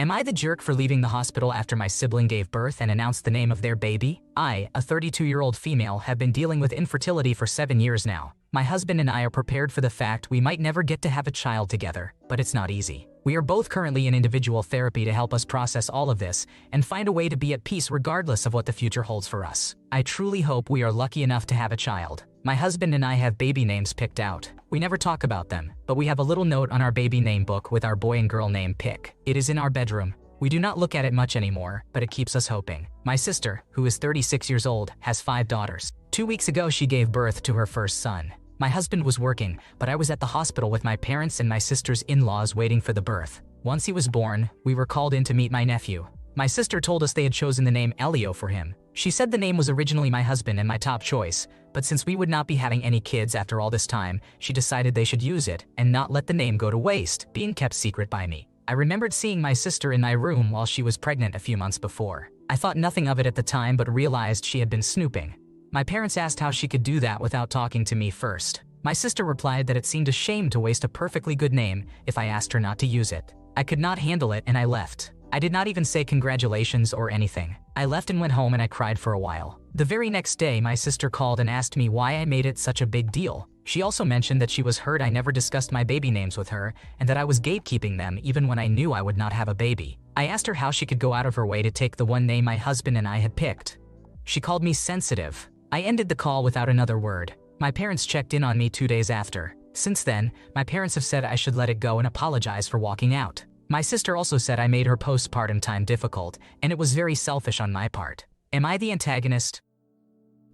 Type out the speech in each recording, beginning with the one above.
Am I the jerk for leaving the hospital after my sibling gave birth and announced the name of their baby? I, a 32-year-old female, have been dealing with infertility for 7 years now. My husband and I are prepared for the fact we might never get to have a child together, but it's not easy. We are both currently in individual therapy to help us process all of this and find a way to be at peace regardless of what the future holds for us. I truly hope we are lucky enough to have a child. My husband and I have baby names picked out. We never talk about them, but we have a little note on our baby name book with our boy and girl name pick. It is in our bedroom. We do not look at it much anymore, but it keeps us hoping. My sister, who is 36 years old, has 5 daughters. 2 weeks ago, she gave birth to her first son. My husband was working, but I was at the hospital with my parents and my sister's in-laws waiting for the birth. Once he was born, we were called in to meet my nephew. My sister told us they had chosen the name Elio for him. She said the name was originally my husband and my top choice, but since we would not be having any kids after all this time, she decided they should use it and not let the name go to waste, being kept secret by me. I remembered seeing my sister in my room while she was pregnant a few months before. I thought nothing of it at the time but realized she had been snooping. My parents asked how she could do that without talking to me first. My sister replied that it seemed a shame to waste a perfectly good name if I asked her not to use it. I could not handle it and I left. I did not even say congratulations or anything. I left and went home and I cried for a while. The very next day, my sister called and asked me why I made it such a big deal. She also mentioned that she was hurt I never discussed my baby names with her and that I was gatekeeping them even when I knew I would not have a baby. I asked her how she could go out of her way to take the one name my husband and I had picked. She called me sensitive. I ended the call without another word. My parents checked in on me 2 days after. Since then, my parents have said I should let it go and apologize for walking out. My sister also said I made her postpartum time difficult, and it was very selfish on my part. Am I the antagonist?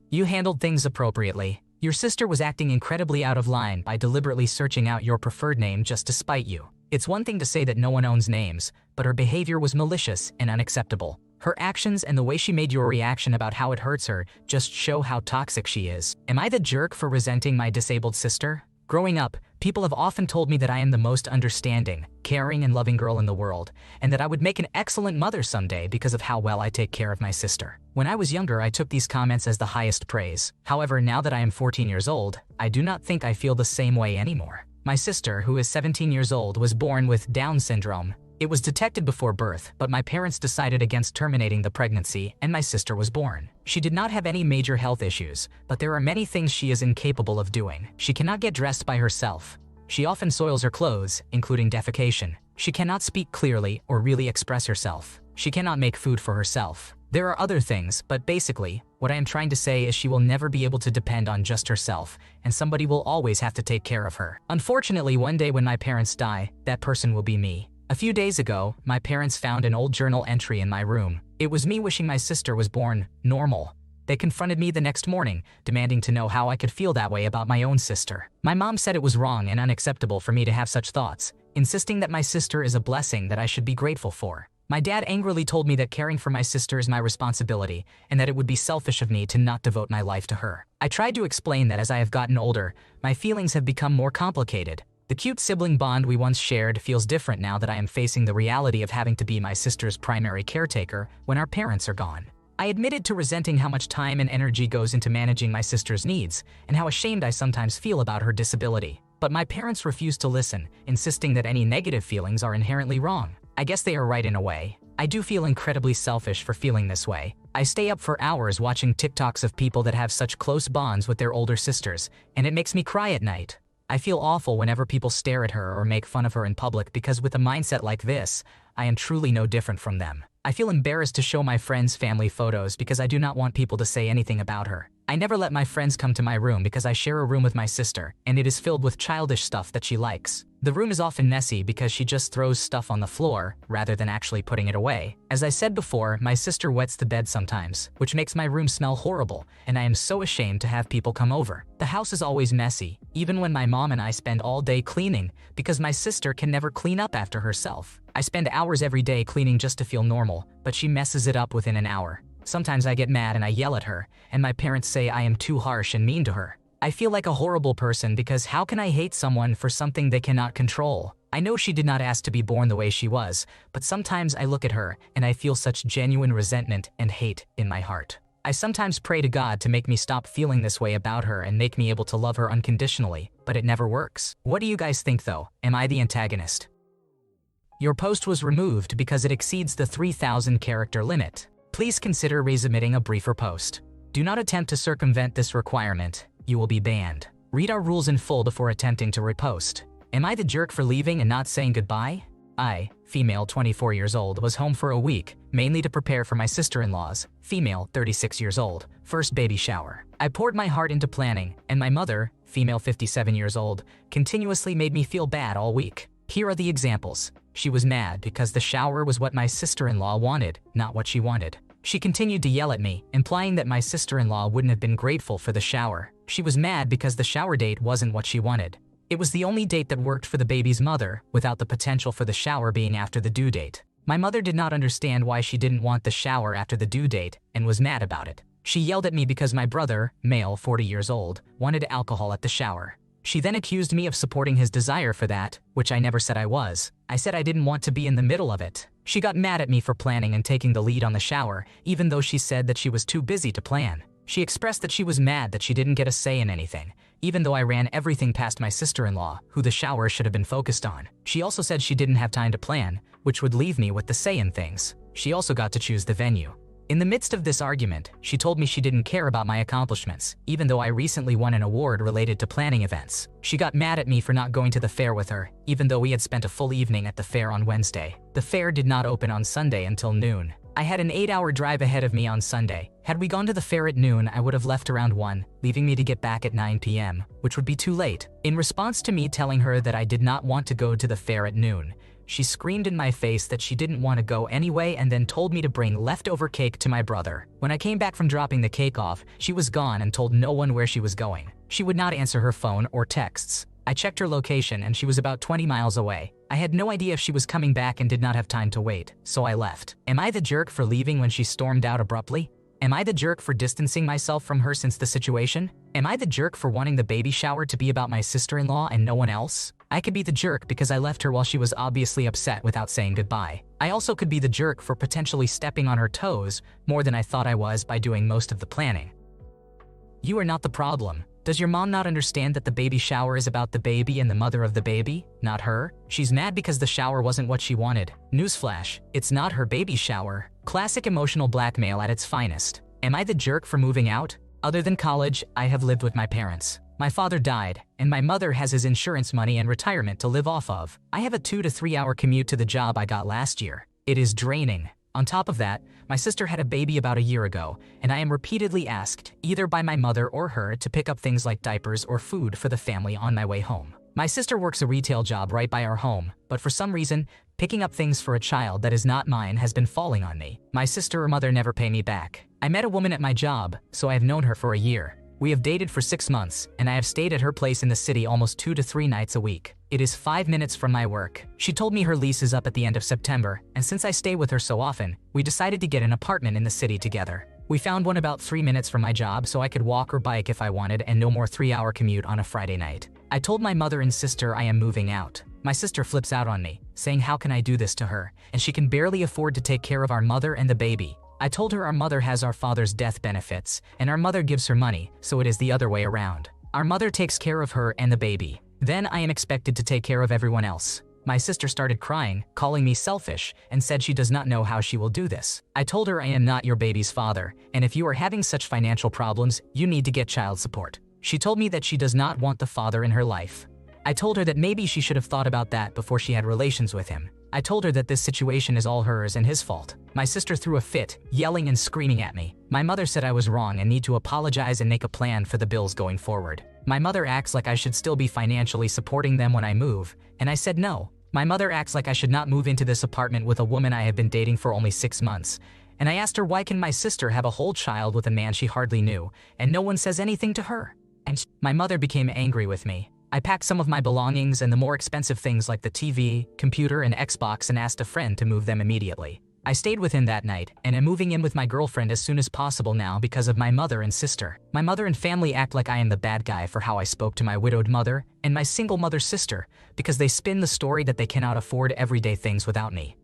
You handled things appropriately. Your sister was acting incredibly out of line by deliberately searching out your preferred name just to spite you. It's one thing to say that no one owns names, but her behavior was malicious and unacceptable. Her actions and the way she made your reaction about how it hurts her just show how toxic she is. Am I the jerk for resenting my disabled sister? Growing up, people have often told me that I am the most understanding, caring, and loving girl in the world, and that I would make an excellent mother someday because of how well I take care of my sister. When I was younger, I took these comments as the highest praise. However, now that I am 14 years old, I do not think I feel the same way anymore. My sister, who is 17 years old, was born with Down syndrome. It was detected before birth, but my parents decided against terminating the pregnancy, and my sister was born. She did not have any major health issues, but there are many things she is incapable of doing. She cannot get dressed by herself. She often soils her clothes, including defecation. She cannot speak clearly or really express herself. She cannot make food for herself. There are other things, but basically, what I am trying to say is she will never be able to depend on just herself, and somebody will always have to take care of her. Unfortunately, one day when my parents die, that person will be me. A few days ago, my parents found an old journal entry in my room. It was me wishing my sister was born normal. They confronted me the next morning, demanding to know how I could feel that way about my own sister. My mom said it was wrong and unacceptable for me to have such thoughts, insisting that my sister is a blessing that I should be grateful for. My dad angrily told me that caring for my sister is my responsibility and that it would be selfish of me to not devote my life to her. I tried to explain that as I have gotten older, my feelings have become more complicated. The cute sibling bond we once shared feels different now that I am facing the reality of having to be my sister's primary caretaker when our parents are gone. I admitted to resenting how much time and energy goes into managing my sister's needs and how ashamed I sometimes feel about her disability. But my parents refused to listen, insisting that any negative feelings are inherently wrong. I guess they are right in a way. I do feel incredibly selfish for feeling this way. I stay up for hours watching TikToks of people that have such close bonds with their older sisters, and it makes me cry at night. I feel awful whenever people stare at her or make fun of her in public because with a mindset like this, I am truly no different from them. I feel embarrassed to show my friends' family photos because I do not want people to say anything about her. I never let my friends come to my room because I share a room with my sister, and it is filled with childish stuff that she likes. The room is often messy because she just throws stuff on the floor rather than actually putting it away. As I said before, my sister wets the bed sometimes, which makes my room smell horrible, and I am so ashamed to have people come over. The house is always messy, even when my mom and I spend all day cleaning, because my sister can never clean up after herself. I spend hours every day cleaning just to feel normal, but she messes it up within an hour. Sometimes I get mad and I yell at her, and my parents say I am too harsh and mean to her. I feel like a horrible person because how can I hate someone for something they cannot control? I know she did not ask to be born the way she was, but sometimes I look at her and I feel such genuine resentment and hate in my heart. I sometimes pray to God to make me stop feeling this way about her and make me able to love her unconditionally, but it never works. What do you guys think though? Am I the antagonist? Your post was removed because it exceeds the 3,000 character limit. Please consider resubmitting a briefer post. Do not attempt to circumvent this requirement. You will be banned. Read our rules in full before attempting to repost. Am I the jerk for leaving and not saying goodbye? I, female 24 years old, was home for a week, mainly to prepare for my sister-in-law's, female 36 years old, first baby shower. I poured my heart into planning, and my mother, female 57 years old, continuously made me feel bad all week. Here are the examples. She was mad because the shower was what my sister-in-law wanted, not what she wanted. She continued to yell at me, implying that my sister-in-law wouldn't have been grateful for the shower. She was mad because the shower date wasn't what she wanted. It was the only date that worked for the baby's mother, without the potential for the shower being after the due date. My mother did not understand why she didn't want the shower after the due date and was mad about it. She yelled at me because my brother, male 40 years old, wanted alcohol at the shower. She then accused me of supporting his desire for that, which I never said I was. I said I didn't want to be in the middle of it. She got mad at me for planning and taking the lead on the shower, even though she said that she was too busy to plan. She expressed that she was mad that she didn't get a say in anything, even though I ran everything past my sister-in-law, who the shower should have been focused on. She also said she didn't have time to plan, which would leave me with the say in things. She also got to choose the venue. In the midst of this argument, she told me she didn't care about my accomplishments, even though I recently won an award related to planning events. She got mad at me for not going to the fair with her, even though we had spent a full evening at the fair on Wednesday. The fair did not open on Sunday until noon. I had an 8-hour drive ahead of me on Sunday. Had we gone to the fair at noon, I would have left around 1, leaving me to get back at 9 p.m., which would be too late. In response to me telling her that I did not want to go to the fair at noon, she screamed in my face that she didn't want to go anyway and then told me to bring leftover cake to my brother. When I came back from dropping the cake off, she was gone and told no one where she was going. She would not answer her phone or texts. I checked her location and she was about 20 miles away. I had no idea if she was coming back and did not have time to wait, so I left. Am I the jerk for leaving when she stormed out abruptly? Am I the jerk for distancing myself from her since the situation? Am I the jerk for wanting the baby shower to be about my sister-in-law and no one else? I could be the jerk because I left her while she was obviously upset without saying goodbye. I also could be the jerk for potentially stepping on her toes more than I thought I was by doing most of the planning. You are not the problem. Does your mom not understand that the baby shower is about the baby and the mother of the baby, not her? She's mad because the shower wasn't what she wanted. Newsflash, it's not her baby shower. Classic emotional blackmail at its finest. Am I the jerk for moving out? Other than college, I have lived with my parents. My father died, and my mother has his insurance money and retirement to live off of. I have a 2 to 3 hour commute to the job I got last year. It is draining. On top of that, my sister had a baby about a year ago, and I am repeatedly asked, either by my mother or her, to pick up things like diapers or food for the family on my way home. My sister works a retail job right by our home, but for some reason, picking up things for a child that is not mine has been falling on me. My sister or mother never pay me back. I met a woman at my job, so I have known her for a year. We have dated for 6 months, and I have stayed at her place in the city almost 2 to 3 nights a week. It is 5 minutes from my work. She told me her lease is up at the end of September, and since I stay with her so often, we decided to get an apartment in the city together. We found one about 3 minutes from my job so I could walk or bike if I wanted and no more 3-hour commute on a Friday night. I told my mother and sister I am moving out. My sister flips out on me, saying how can I do this to her, and she can barely afford to take care of our mother and the baby. I told her our mother has our father's death benefits, and our mother gives her money, so it is the other way around. Our mother takes care of her and the baby. Then I am expected to take care of everyone else. My sister started crying, calling me selfish, and said she does not know how she will do this. I told her I am not your baby's father, and if you are having such financial problems, you need to get child support. She told me that she does not want the father in her life. I told her that maybe she should have thought about that before she had relations with him. I told her that this situation is all hers and his fault. My sister threw a fit, yelling and screaming at me. My mother said I was wrong and need to apologize and make a plan for the bills going forward. My mother acts like I should still be financially supporting them when I move, and I said no. My mother acts like I should not move into this apartment with a woman I have been dating for only 6 months. And I asked her why can my sister have a whole child with a man she hardly knew, and no one says anything to her. And my mother became angry with me. I packed some of my belongings and the more expensive things like the TV, computer, and Xbox and asked a friend to move them immediately. I stayed with him that night and am moving in with my girlfriend as soon as possible now because of my mother and sister. My mother and family act like I am the bad guy for how I spoke to my widowed mother and my single mother sister because they spin the story that they cannot afford everyday things without me.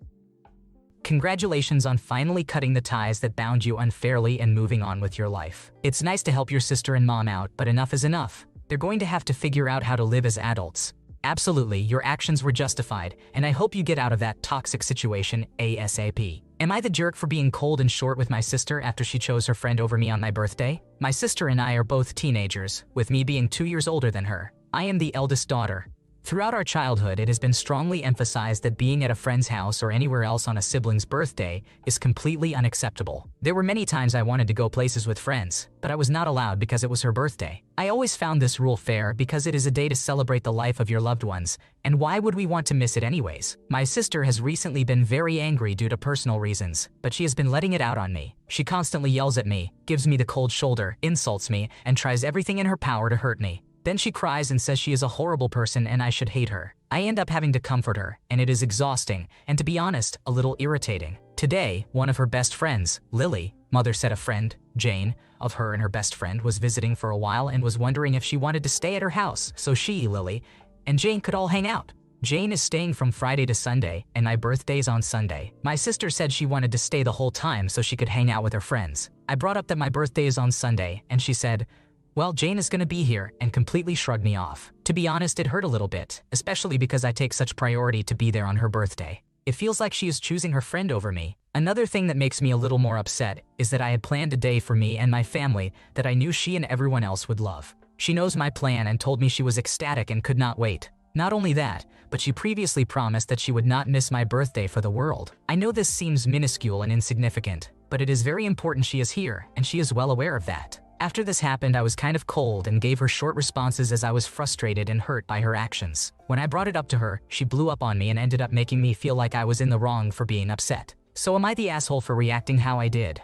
Congratulations on finally cutting the ties that bound you unfairly and moving on with your life. It's nice to help your sister and mom out, but enough is enough. They're going to have to figure out how to live as adults. Absolutely, your actions were justified, and I hope you get out of that toxic situation ASAP. Am I the jerk for being cold and short with my sister after she chose her friend over me on my birthday? My sister and I are both teenagers, with me being 2 years older than her. I am the eldest daughter. Throughout our childhood, it has been strongly emphasized that being at a friend's house or anywhere else on a sibling's birthday is completely unacceptable. There were many times I wanted to go places with friends, but I was not allowed because it was her birthday. I always found this rule fair because it is a day to celebrate the life of your loved ones, and why would we want to miss it anyways? My sister has recently been very angry due to personal reasons, but she has been letting it out on me. She constantly yells at me, gives me the cold shoulder, insults me, and tries everything in her power to hurt me. Then she cries and says she is a horrible person and I should hate her. I end up having to comfort her, and it is exhausting, and to be honest, a little irritating. Today, one of her best friends, Lily, mother said a friend, Jane, of her and her best friend was visiting for a while and was wondering if she wanted to stay at her house so she, Lily, and Jane could all hang out. Jane is staying from Friday to Sunday, and my birthday's on Sunday. My sister said she wanted to stay the whole time so she could hang out with her friends. I brought up that my birthday is on Sunday, and she said, well, Jane is gonna be here, and completely shrugged me off. To be honest, it hurt a little bit, especially because I take such priority to be there on her birthday. It feels like she is choosing her friend over me. Another thing that makes me a little more upset is that I had planned a day for me and my family that I knew she and everyone else would love. She knows my plan and told me she was ecstatic and could not wait. Not only that, but she previously promised that she would not miss my birthday for the world. I know this seems minuscule and insignificant, but it is very important she is here, and she is well aware of that. After this happened, I was kind of cold and gave her short responses as I was frustrated and hurt by her actions. When I brought it up to her, she blew up on me and ended up making me feel like I was in the wrong for being upset. So am I the asshole for reacting how I did?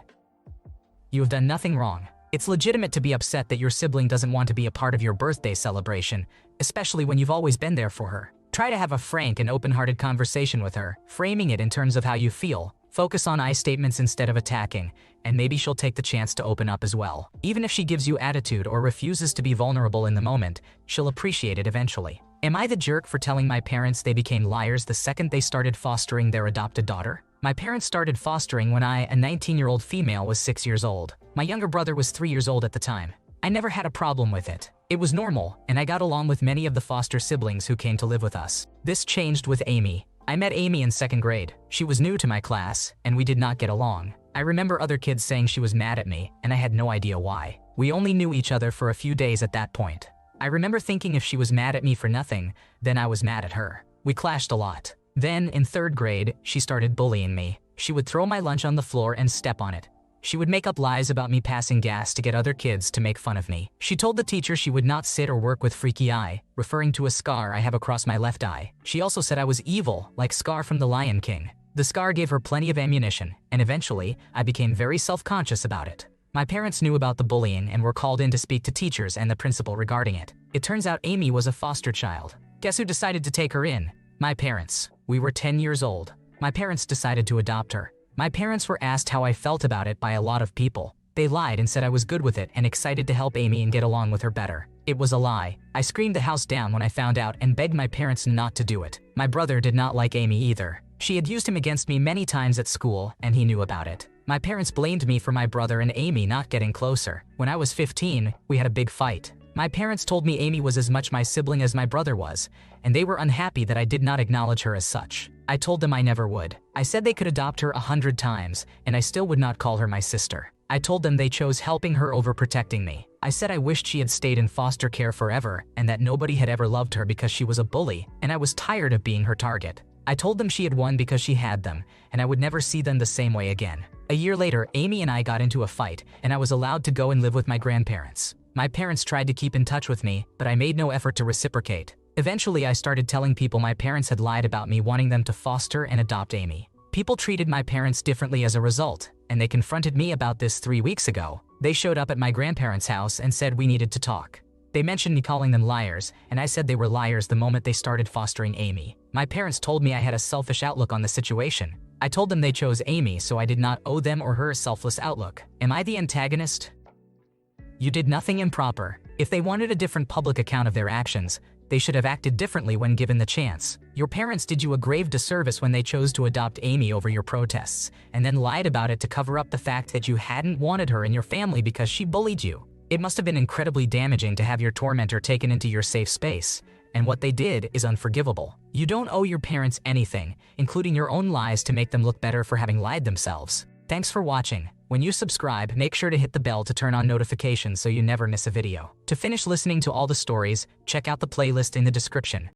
You have done nothing wrong. It's legitimate to be upset that your sibling doesn't want to be a part of your birthday celebration, especially when you've always been there for her. Try to have a frank and open-hearted conversation with her, framing it in terms of how you feel. Focus on I statements instead of attacking, and maybe she'll take the chance to open up as well. Even if she gives you attitude or refuses to be vulnerable in the moment, she'll appreciate it eventually. Am I the jerk for telling my parents they became liars the second they started fostering their adopted daughter? My parents started fostering when I, a 19-year-old female, was 6 years old. My younger brother was 3 years old at the time. I never had a problem with it. It was normal, and I got along with many of the foster siblings who came to live with us. This changed with Amy. I met Amy in 2nd grade. She was new to my class, and we did not get along. I remember other kids saying she was mad at me, and I had no idea why. We only knew each other for a few days at that point. I remember thinking if she was mad at me for nothing, then I was mad at her. We clashed a lot. Then, in 3rd grade, she started bullying me. She would throw my lunch on the floor and step on it. She would make up lies about me passing gas to get other kids to make fun of me. She told the teacher she would not sit or work with Freaky Eye, referring to a scar I have across my left eye. She also said I was evil, like Scar from The Lion King. The scar gave her plenty of ammunition, and eventually, I became very self-conscious about it. My parents knew about the bullying and were called in to speak to teachers and the principal regarding it. It turns out Amy was a foster child. Guess who decided to take her in? My parents. We were 10 years old. My parents decided to adopt her. My parents were asked how I felt about it by a lot of people. They lied and said I was good with it and excited to help Amy and get along with her better. It was a lie. I screamed the house down when I found out and begged my parents not to do it. My brother did not like Amy either. She had used him against me many times at school, and he knew about it. My parents blamed me for my brother and Amy not getting closer. When I was 15, we had a big fight. My parents told me Amy was as much my sibling as my brother was, and they were unhappy that I did not acknowledge her as such. I told them I never would. I said they could adopt her 100 times, and I still would not call her my sister. I told them they chose helping her over protecting me. I said I wished she had stayed in foster care forever, and that nobody had ever loved her because she was a bully, and I was tired of being her target. I told them she had won because she had them, and I would never see them the same way again. A year later, Amy and I got into a fight, and I was allowed to go and live with my grandparents. My parents tried to keep in touch with me, but I made no effort to reciprocate. Eventually, I started telling people my parents had lied about me wanting them to foster and adopt Amy. People treated my parents differently as a result, and they confronted me about this 3 weeks ago. They showed up at my grandparents' house and said we needed to talk. They mentioned me calling them liars, and I said they were liars the moment they started fostering Amy. My parents told me I had a selfish outlook on the situation. I told them they chose Amy, so I did not owe them or her a selfless outlook. Am I the antagonist? You did nothing improper. If they wanted a different public account of their actions, they should have acted differently when given the chance. Your parents did you a grave disservice when they chose to adopt Amy over your protests, and then lied about it to cover up the fact that you hadn't wanted her in your family because she bullied you. It must have been incredibly damaging to have your tormentor taken into your safe space, and what they did is unforgivable. You don't owe your parents anything, including your own lies to make them look better for having lied themselves. Thanks for watching. When you subscribe, make sure to hit the bell to turn on notifications so you never miss a video. To finish listening to all the stories, check out the playlist in the description.